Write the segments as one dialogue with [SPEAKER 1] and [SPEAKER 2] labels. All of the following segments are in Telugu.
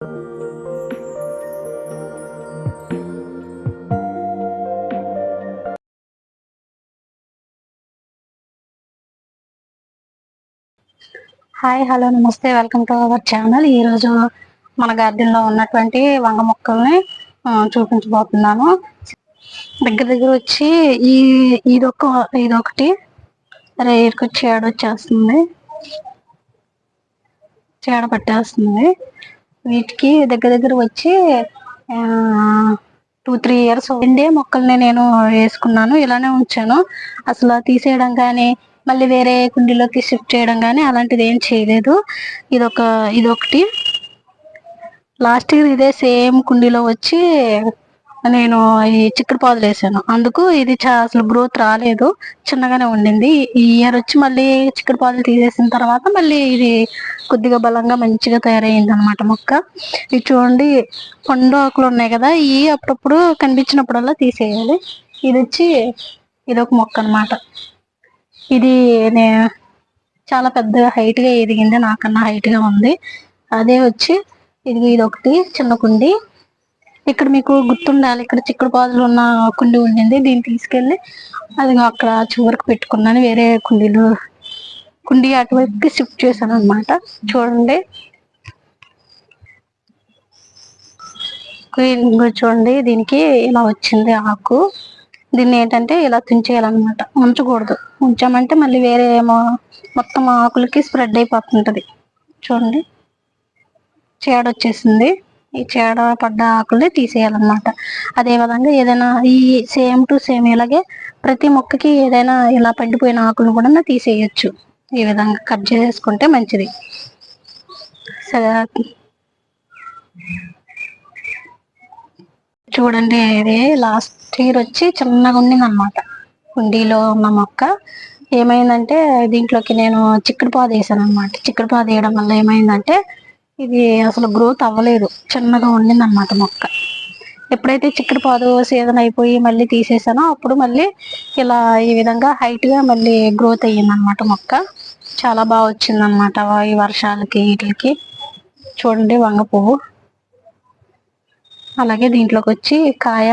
[SPEAKER 1] హాయ్ హలో నమస్తే, వెల్కమ్ టు అవర్ ఛానల్. ఈరోజు మన గార్డెన్లో ఉన్నటువంటి వంగ మొక్కల్ని చూపించబోతున్నాను. దగ్గర దగ్గర వచ్చి ఇదొకటి రేర్కి చీడ పట్టేస్తుంది. వీటికి దగ్గర దగ్గర వచ్చి 2-3 ఇయర్స్ రెండే మొక్కల్ని నేను వేసుకున్నాను. ఇలానే ఉంచాను. అసలు తీసేయడం కానీ మళ్ళీ వేరే కుండీలోకి షిఫ్ట్ చేయడం కానీ అలాంటిది ఏం చేయలేదు. ఇదొకటి లాస్ట్ ఇయర్ ఇదే సేమ్ కుండీలో వచ్చి నేను ఈ చిక్కుడు పాదులు వేసాను. అందుకు ఇది అసలు గ్రోత్ రాలేదు, చిన్నగానే ఉండింది. ఈ ఇయర్ వచ్చి మళ్ళీ చిక్కుడు పాదులు తీసేసిన తర్వాత మళ్ళీ ఇది కొద్దిగా బలంగా మంచిగా తయారయ్యింది అనమాట మొక్క. ఇది చూడండి, పండు ఆకులు ఉన్నాయి కదా, ఇవి అప్పుడప్పుడు కనిపించినప్పుడల్లా తీసేయాలి. ఇదొక మొక్క అనమాట. ఇది చాలా పెద్దగా హైట్ గా ఎదిగింది, నాకన్నా హైట్ గా ఉంది. అదే వచ్చి ఇదొకటి చిన్న కుండి. ఇక్కడ మీకు గుర్తుండాలి, ఇక్కడ చిక్కుడు పాదులు ఉన్న కుండి ఉండింది. దీన్ని తీసుకెళ్లి అది అక్కడ చివరికి పెట్టుకున్నాను. వేరే కుండి అటువైపుకి షిఫ్ట్ చేశాను అనమాట. చూడండి దీనికి ఇలా వచ్చింది ఆకు. దీన్ని ఏంటంటే ఇలా తుంచేయాలన్నమాట, ఉంచకూడదు. ఉంచామంటే మళ్ళీ వేరే మొత్తం ఆకులకి స్ప్రెడ్ అయిపోతుంటది. చూడండి, చీడ వచ్చేసింది. ఈ చీడ పడ్డ ఆకుల్ని తీసేయాలన్నమాట. అదే విధంగా ఏదైనా ఈ సేమ్ టు సేమ్ ఇలాగే ప్రతి మొక్కకి ఏదైనా ఇలా పండిపోయిన ఆకులను కూడా తీసేయచ్చు. ఈ విధంగా కట్ చేసేసుకుంటే మంచిది. సరే, చూడండి, ఇది లాస్ట్ ఇయర్ వచ్చి చిన్నగా ఉండింది అనమాట. కుండీలో ఉన్న మొక్క ఏమైందంటే దీంట్లోకి నేను చిక్కుడు పాదు వేసాను అనమాట. చిక్కుడు పాదు వేయడం వల్ల ఏమైందంటే ఇది అసలు గ్రోత్ అవ్వలేదు, చిన్నగా ఉండింది అనమాట మొక్క. ఎప్పుడైతే చిక్కుడు పాదు సీజన్ అయిపోయి మళ్ళీ తీసేసానో అప్పుడు మళ్ళీ ఇలా ఈ విధంగా హైట్ గా మళ్ళీ గ్రోత్ అయ్యింది అనమాట మొక్క. చాలా బాగా వచ్చింది అనమాట ఈ వర్షాలకి వీటికి. చూడండి, వంగ పువ్వు. అలాగే దీంట్లోకి వచ్చి కాయ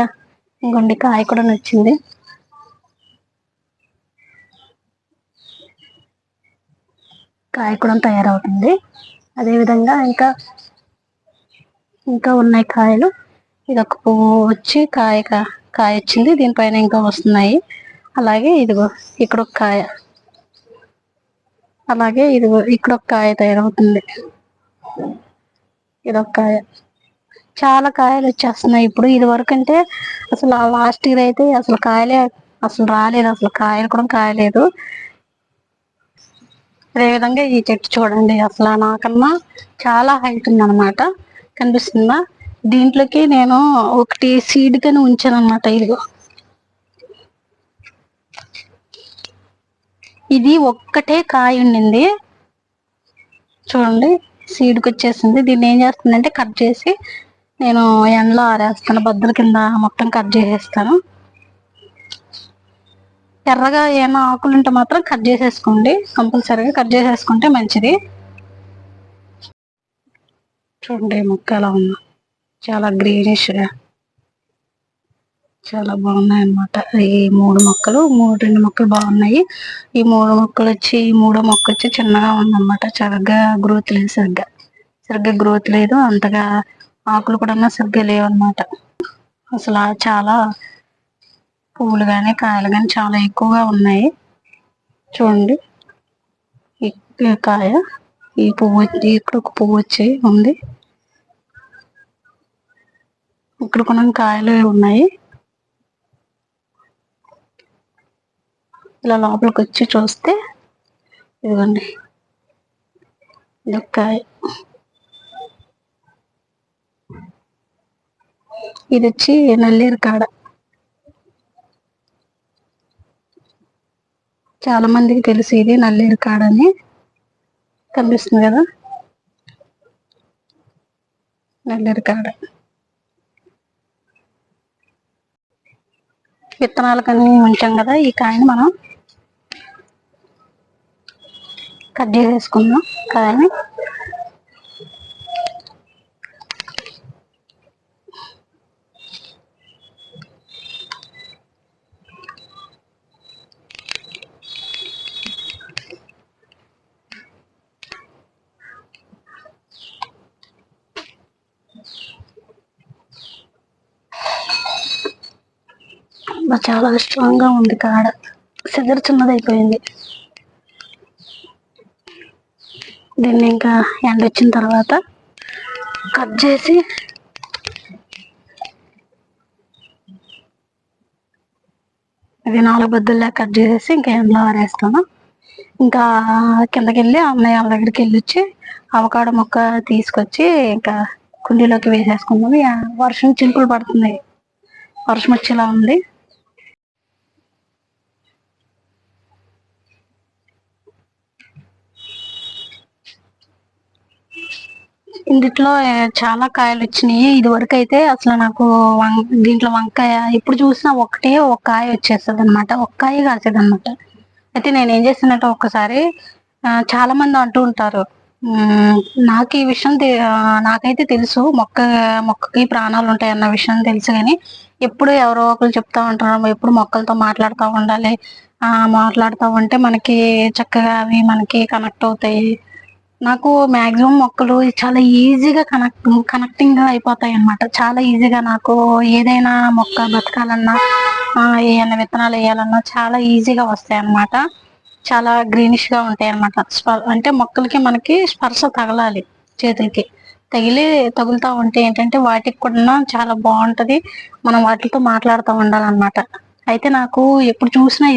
[SPEAKER 1] కూడా వచ్చింది. కాయ కూడా తయారవుతుంది. అదేవిధంగా ఇంకా ఉన్నాయి కాయలు. ఇదొక పువ్వు వచ్చి కాయ వచ్చింది. దీనిపైన ఇంకా వస్తున్నాయి. అలాగే ఇక్కడ ఒక కాయ, అలాగే ఇక్కడ ఒక కాయ తయారవుతుంది. ఇదొక కాయ. చాలా కాయలు వచ్చేస్తున్నాయి ఇప్పుడు. ఇది వరకు అంటే అసలు లాస్ట్ ఇయర్ అయితే అసలు కాయలే అసలు రాలేదు, అసలు కాయలు కూడా కాయలేదు. అదేవిధంగా ఈ చెట్టు చూడండి, అసలు నాకన్నా చాలా హైట్ ఉందన్నమాట. కనిపిస్తుందా? దీంట్లోకి నేను ఒకటి సీడ్ కని ఉంచాను అనమాట. ఇది ఒక్కటే కాయ ఉండింది. చూడండి, సీడ్కి వచ్చేసింది. దీన్ని ఏం చేస్తుందంటే కట్ చేసి నేను ఎండలో ఆరేస్తాను. బద్దల కింద మొత్తం కట్ చేసేస్తాను. ఎర్రగా ఏమైనా ఆకులుంటే మాత్రం కట్ చేసేసుకోండి, కంపల్సరీగా కట్ చేసేసుకుంటే మంచిది. చూడండి మొక్క ఎలా ఉందో, చాలా గ్రీనిష్ గా చాలా బాగున్నాయి అన్నమాట. ఈ 3 మొక్కలు 2 మొక్కలు బాగున్నాయి. ఈ 3 మొక్కలు వచ్చి ఈ 3వ మొక్క వచ్చి చిన్నగా ఉందన్నమాట. సరిగ్గా గ్రోత్ లేదు, సరిగ్గా గ్రోత్ లేదు. అంతగా ఆకులు కూడా సరిగ్గా లేవు అన్నమాట. అసలు చాలా పువ్వులు కానీ కాయలు కానీ చాలా ఎక్కువగా ఉన్నాయి. చూడండి, ఈ కాయ, ఈ పువ్వు, ఇక్కడ ఒక పువ్వు వచ్చి ఉంది. ఇక్కడ కొన్ని కాయలు ఉన్నాయి. ఇలా లోపలికి వచ్చి చూస్తే ఇదిగోండి, ఇదొక కాయ. ఇది వచ్చి నల్లేరు కాడ. చాలా మందికి తెలుసు ఇది నల్లేరు కాడ అని. కనిపిస్తుంది కదా, నల్లేరు కాడ. విత్తనాలకని ఉంచాం కదా, ఈ కాయని మనం కట్ చేసేసుకుందాం. కాయని చాలా స్ట్రాంగ్ గా ఉంది కాడ, సిజర్ చిన్నదైపోయింది. దీన్ని ఇంకా ఎండ వచ్చిన తర్వాత కట్ చేసి ఇది 4 బద్దల్లా కట్ చేసేసి ఇంకా ఎండలో ఆరేస్తాను. ఇంకా కిందకి వెళ్ళి అన్నయ్య వాళ్ళ దగ్గరికి వెళ్ళి వచ్చి అవకాడో మొక్క తీసుకొచ్చి ఇంకా కుండీలోకి వేసేసుకున్నాము. వర్షం చినుకులు పడుతున్నాయి, వర్షం వచ్చేలా ఉంది. ఇందులో చాలా కాయలు వచ్చినాయి. ఇది వరకు అయితే అసలు నాకు దీంట్లో వంకాయ ఎప్పుడు చూసినా ఒకటే ఒక కాయ వచ్చేస్తుంది అనమాట, ఒక కాయ కాసేది అనమాట. అయితే నేను ఏం చేస్తున్నట్టు ఒక్కసారి చాలా మంది అంటూ ఉంటారు, నాకు ఈ విషయం నాకైతే తెలుసు, మొక్కకి ప్రాణాలు ఉంటాయి అన్న విషయం తెలుసు, కానీ ఎప్పుడు ఎవరో ఒకరు చెప్తా ఉంటారు ఎప్పుడు మొక్కలతో మాట్లాడుతూ ఉండాలి, మాట్లాడుతూ ఉంటే మనకి చక్కగా అవి మనకి కనెక్ట్ అవుతాయి. నాకు మాక్సిమం మొక్కలు చాలా ఈజీగా కనెక్టింగ్ అయిపోతాయి అన్నమాట. చాలా ఈజీగా నాకు ఏదైనా మొక్క బతకాలన్నా ఏమైనా విత్తనాలు వేయాలన్నా చాలా ఈజీగా వస్తాయి అన్నమాట. చాలా గ్రీనిష్ గా ఉంటాయి అన్నమాట. అంటే మొక్కలకి మనకి స్పర్శ తగలాలి, చేతులకి తగులుతూ ఉంటే ఏంటంటే వాటికి కూడా చాలా బాగుంటది, మనం వాటితో మాట్లాడుతూ ఉండాలన్నమాట. అయితే నాకు ఎప్పుడు చూసినా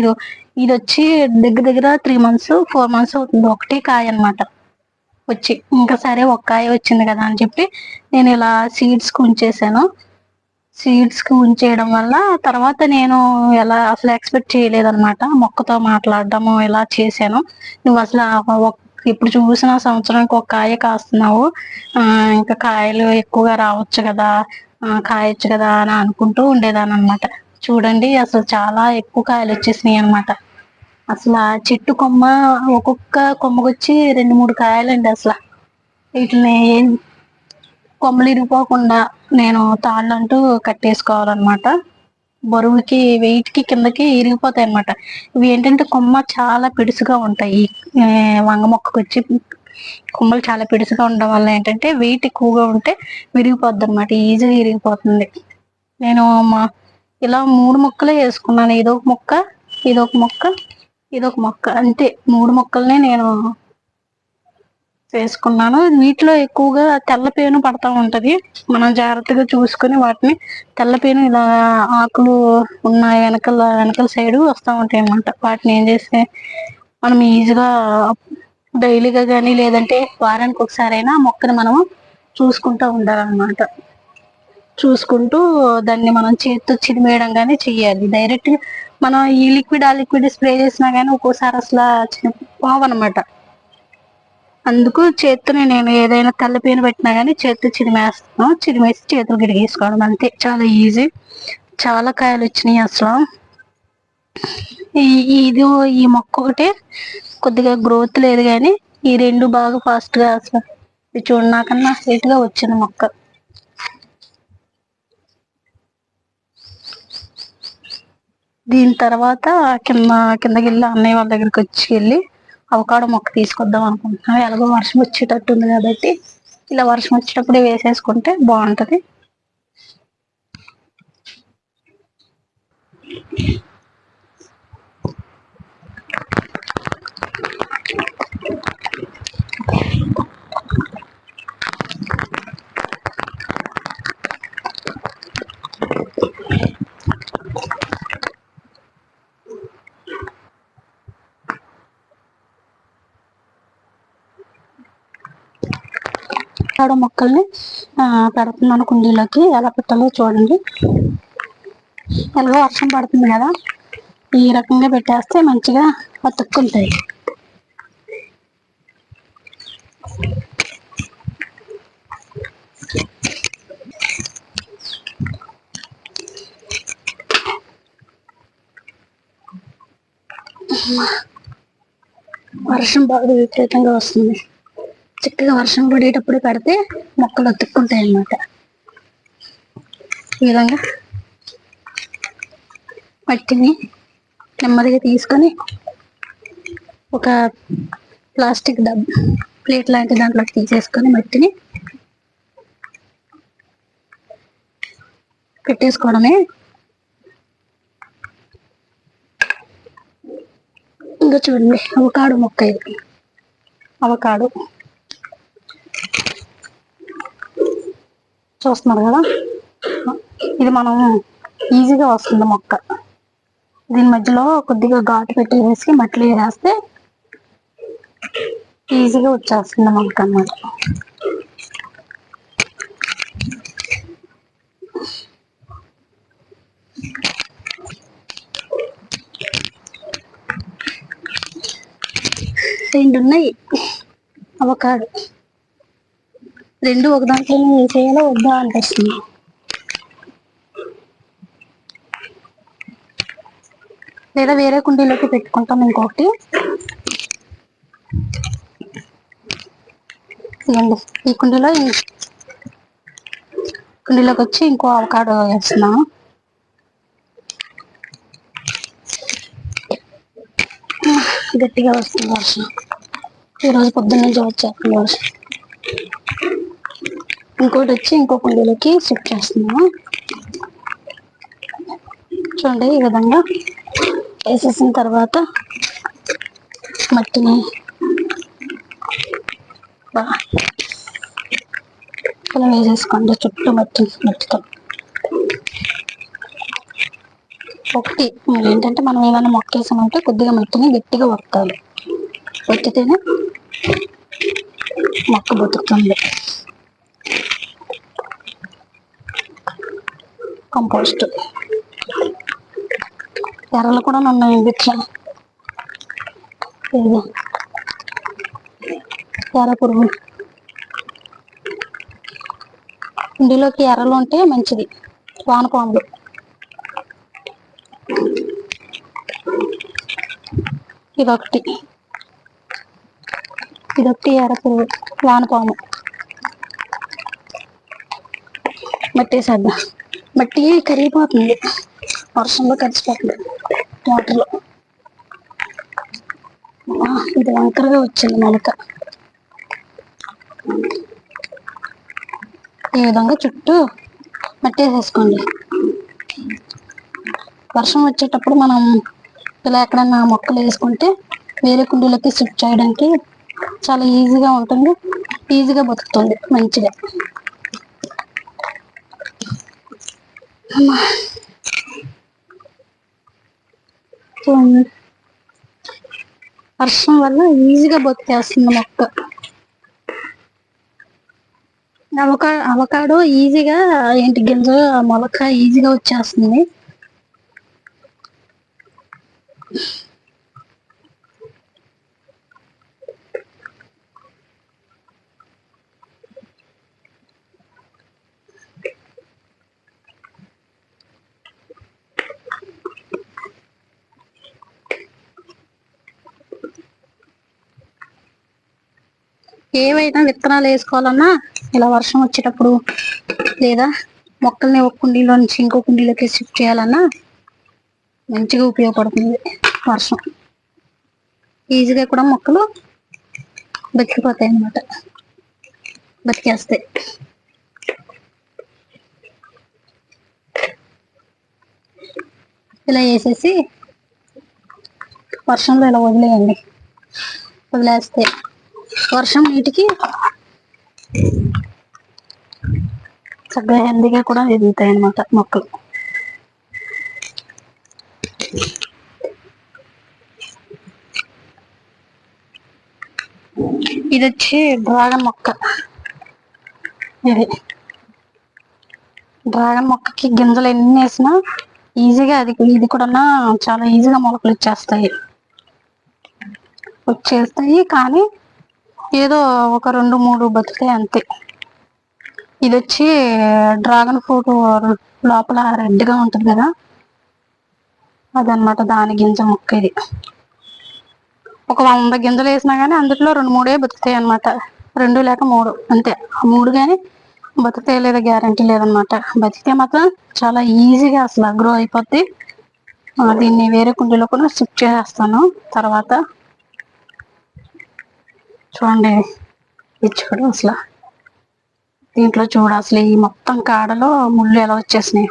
[SPEAKER 1] ఇది వచ్చి దగ్గర దగ్గర 3 months 4 months అవుతుంది, ఒకటే కాయ అన్నమాట వచ్చి. ఇంకా సరే ఒక్కాయ వచ్చింది కదా అని చెప్పి నేను ఇలా సీడ్స్ కు ఉంచేసాను. సీడ్స్ కు ఉంచేయడం వల్ల తర్వాత నేను ఎలా అసలు ఎక్స్పెక్ట్ చేయలేదన్నమాట, మొక్కతో మాట్లాడడము ఇలా చేశాను. నువ్వు అసలు ఇప్పుడు చూసిన సంవత్సరానికి ఒక కాయ కాస్తున్నావు, ఇంకా కాయలు ఎక్కువగా రావచ్చు కదా, కాయొచ్చు కదా అని అనుకుంటూ ఉండేదాన్ని అనమాట. చూడండి అసలు చాలా ఎక్కువ కాయలు వచ్చేసినాయి అనమాట. అసలు ఆ చెట్టు కొమ్మ ఒక్కొక్క కొమ్మకొచ్చి 2-3 కాయలండి. అసలు వీటిని కొమ్మలు ఇరిగిపోకుండా నేను తాళ్ళంటూ కట్టేసుకోవాలన్నమాట. బరువుకి వెయిట్ కి కిందకి ఇరిగిపోతాయి అన్నమాట. ఇవి ఏంటంటే కొమ్మ చాలా పిడుసుగా ఉంటాయి. వంగ మొక్కకు వచ్చి కొమ్మలు చాలా పిడుసుగా ఉండడం వల్ల ఏంటంటే వెయిట్ ఎక్కువగా ఉంటే విరిగిపోద్ది అనమాట, ఈజీగా ఇరిగిపోతుంది. నేను ఇలా 3 మొక్కలే వేసుకున్నాను, ఇదొక మొక్క, ఇదొక మొక్క, ఇదొక మొక్క, అంతే 3 మొక్కల్ని నేను వేసుకున్నాను. వీటిలో ఎక్కువగా తెల్లపేను పడతా ఉంటది, మనం జాగ్రత్తగా చూసుకుని వాటిని, తెల్లపేను ఇలా ఆకులు ఉన్న వెనకల సైడ్ వస్తూ ఉంటాయి అన్నమాట. వాటిని ఏం చేస్తే మనం ఈజీగా డైలీగా కానీ లేదంటే వారానికి ఒకసారి అయినా మొక్కని మనం చూసుకుంటూ ఉండాలన్నమాట. చూసుకుంటూ దాన్ని మనం చేతితో చిరిమేయడం కానీ చెయ్యాలి. డైరెక్ట్ మనం ఈ లిక్విడ్ ఆ లిక్విడ్ స్ప్రే చేసినా కానీ ఒక్కోసారి అసలు పోవన్నమాట. అందుకు చేతితో నేను ఏదైనా తెల్లపేను పెట్టినా కానీ చేతితో చిరిమేస్తాను, చిరిమేసి చేతులు గిడిగేసుకోవడం అంతే, చాలా ఈజీ. చాలా కాయలు వచ్చినాయి అసలు. ఇది ఈ మొక్క ఒకటే కొద్దిగా గ్రోత్ లేదు, కానీ ఈ 2 బాగా ఫాస్ట్ గా అసలు ఇది చూడనాకన్నా హైట్ గా వచ్చిన మొక్క. దీని తర్వాత కిందకి వెళ్ళి అన్నయ్య వాళ్ళ దగ్గరికి వెళ్ళి అవకాడో మొక్క తీసుకొద్దాం అనుకుంటున్నాను. ఎలాగో వర్షం వచ్చేటట్టు ఉంది కాబట్టి ఇలా వర్షం వచ్చేటప్పుడే వేసేసుకుంటే బాగుంటది. మొక్కల్ని పెడుతున్నాను కుండీలోకి. ఎలా పెట్టాలో చూడండి. ఎలాగో వర్షం పడుతుంది కదా, ఈ రకంగా పెట్టేస్తే మంచిగా అతుక్కుంటాయి. వర్షం బాగా విపరీతంగా వస్తుంది, చక్కగా వర్షం పడేటప్పుడు పెడితే మొక్కలు అతుక్కుంటాయి అన్నమాట. ఈ విధంగా మట్టిని నెమ్మదిగా తీసుకొని ఒక ప్లాస్టిక్ ప్లేట్ లాంటి దాంట్లోకి తీసేసుకొని మట్టిని పెట్టేసుకోవడమే. చూడండి, అవకాడో మొక్క ఇది. అవకాడో చూస్తున్నారు కదా, ఇది మనం ఈజీగా వస్తుంది మొక్క. దీని మధ్యలో కొద్దిగా ఘాటు పెట్టి వేసి మట్టిలో వేస్తే ఈజీగా వచ్చేస్తుంది మొక్క అన్నమాట. రెండు ఉన్నాయి అవకాడో, రెండు ఒక దాంట్లో వేసేయాలో వద్దా అనిపిస్తుంది. లేదా వేరే కుండీలోకి పెట్టుకుంటాం ఇంకొకటి. ఈ కుండీలోకి వచ్చి ఇంకో అవకాడో వేస్తున్నాను. గట్టిగా వస్తుంది వర్షం, ఈరోజు పొద్దున్న నుంచి వచ్చేస్తుంది వర్షం. ఇంకోటి వచ్చి ఇంకో కుండీలోకి షిఫ్ట్ చేస్తున్నాను. చూడండి, ఈ విధంగా వేసేసిన తర్వాత మట్టిని ఇలా వేసేసుకోండి చుట్టూ మట్టితో. ఒకటి ఏంటంటే మనం ఏమైనా మొక్క వేసామంటే కొద్దిగా మట్టిని గట్టిగా వత్తాలి, వత్తితేనే మొక్క బతుకుతుంది. కంపోస్ట్ ఎర్రలు కూడా ఉన్నాయండి, ఇట్లా ఎర్ర పురుగు. ఇందులోకి ఎర్రలు ఉంటే మంచిది, వానపాములు. ఇదొకటి ఎర్ర పురుగు, వానపాము. మట్టి వేసేద్దాం, మట్టి కరిగిపోతుంది, వర్షంలో కలిసిపోతుంది వాటర్లో. ఇది వంకరగా వచ్చింది మొలక. ఈ విధంగా చుట్టూ మట్టి వేసేసుకోండి. వర్షం వచ్చేటప్పుడు మనం ఇలా ఎక్కడన్నా మొక్కలు వేసుకుంటే వేరే కుండీలకి షిఫ్ట్ చేయడానికి చాలా ఈజీగా ఉంటుంది, ఈజీగా బతుకుతుంది మంచిగా. వర్షం వల్ల ఈజీగా బతికేస్తుంది మొక్క. అవకాడో ఈజీగా గింజ మొలక ఈజీగా వచ్చేస్తుంది. ఏవైనా విత్తనాలు వేసుకోవాలన్నా ఇలా వర్షం వచ్చేటప్పుడు, లేదా మొక్కల్ని ఒక కుండీలో నుంచి ఇంకో కుండీలోకి షిఫ్ట్ చేయాలన్నా మంచిగా ఉపయోగపడుతుంది వర్షం. ఈజీగా కూడా మొక్కలు బతికిపోతాయి అన్నమాట, బతికేస్తాయి. ఇలా వేసేసి వర్షంలో ఇలా వదిలేయండి, వదిలేస్తే వర్షం నీటికి చక్కగా హెల్దీగా కూడా ఎదుగుతాయి అన్నమాట మొక్కలు. ఇది వచ్చి డ్రాగన్ మొక్క. ఇది డ్రాగన్ మొక్కకి గింజలు ఎన్ని వేసినా ఈజీగా ఇది కూడా చాలా ఈజీగా మొలకలు వచ్చేస్తాయి. కానీ ఏదో ఒక 2-3 బతుకుతాయి అంతే. ఇది వచ్చి డ్రాగన్ ఫ్రూట్ లోపల రెడ్గా ఉంటుంది కదా, అదనమాట దాని గింజ మొక్క. ఇది ఒక 100 గింజలు వేసినా కానీ అందులో 2-3 బతుకుతాయి అనమాట, 2 లేక 3 అంతే. ఆ 3 కానీ బతుకుతాయి లేదా గ్యారంటీ లేదనమాట. బతికితే మాత్రం చాలా ఈజీగా అసలు గ్రో అయిపోద్ది. దీన్ని వేరే కుండీలో కూడా షిఫ్ట్ చేసేస్తాను తర్వాత. చూడండి ఇచ్చుకోవడం అసలు దీంట్లో అసలు ఈ మొత్తం కాడలో ముళ్ళు ఎలా వచ్చేసినాయి.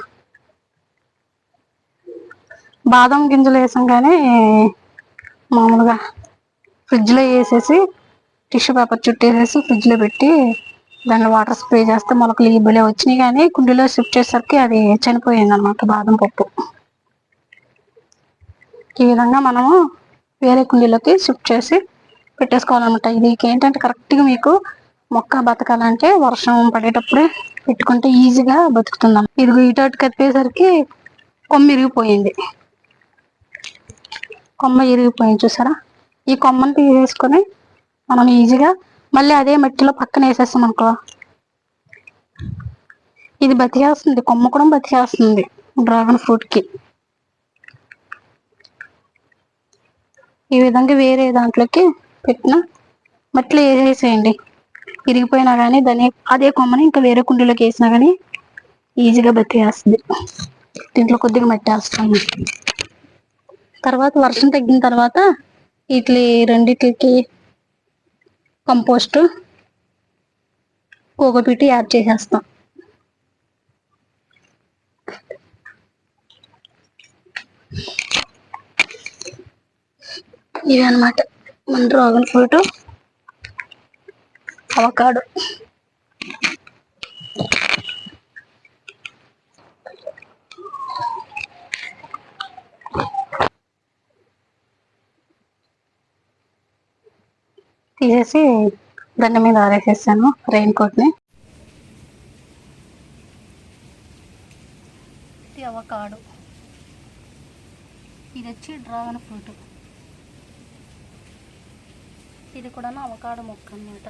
[SPEAKER 1] బాదం గింజలు వేసాం కానీ మామూలుగా ఫ్రిడ్జ్లో వేసేసి టిష్యూ పేపర్ చుట్టేసేసి ఫ్రిడ్జ్లో పెట్టి దాంట్లో వాటర్ స్ప్రే చేస్తే మొలకలు ఇబ్బలే వచ్చినాయి, కానీ కుండీలో షిఫ్ట్ చేసేసరికి అది చనిపోయింది అన్నమాట బాదం పప్పు. ఈ విధంగా మనము వేరే కుండీలోకి షిఫ్ట్ చేసి పెట్టేసుకోవాలన్నమాట. ఇది ఏంటంటే కరెక్ట్గా మీకు మొక్క బతకాలంటే వర్షం పడేటప్పుడే పెట్టుకుంటే ఈజీగా బతుకుతుందన్న. ఇది ఇటు కప్పేసరికి కొమ్మ ఇరిగిపోయింది. చూసారా? ఈ కొమ్మని తీసేసుకొని మనం ఈజీగా మళ్ళీ అదే మట్టిలో పక్కన వేసేస్తాం అనుకో, ఇది బతికేస్తుంది. కొమ్మ కూడా బతికేస్తుంది డ్రాగన్ ఫ్రూట్కి. ఈ విధంగా వేరే దాంట్లోకి పెట్టిన మట్టిలో వేసేసేయండి. ఇరిగిపోయినా కానీ దాన్ని అదే కొమ్మని ఇంకా వేరే కుండీలోకి వేసినా కానీ ఈజీగా బతికేస్తుంది. దీంట్లో కొద్దిగా మట్టి వేస్తాము. తర్వాత వర్షం తగ్గిన తర్వాత ఇట్లా రెండిట్లకి కంపోస్ట్ కోకోపీట్ యాడ్ చేసేస్తాం. ఇవి అన్నమాట మన డ్రాగన్ ఫ్రూట్, అవకాడో. తీసేసి దండ మీద ఆరేసేసాను రెయిన్ కోట్ని. ఇది అవకాడో, ఇది వచ్చి డ్రాగన్ ఫ్రూట్, ఇది కూడా అవకాడో మొక్క అన్నమాట.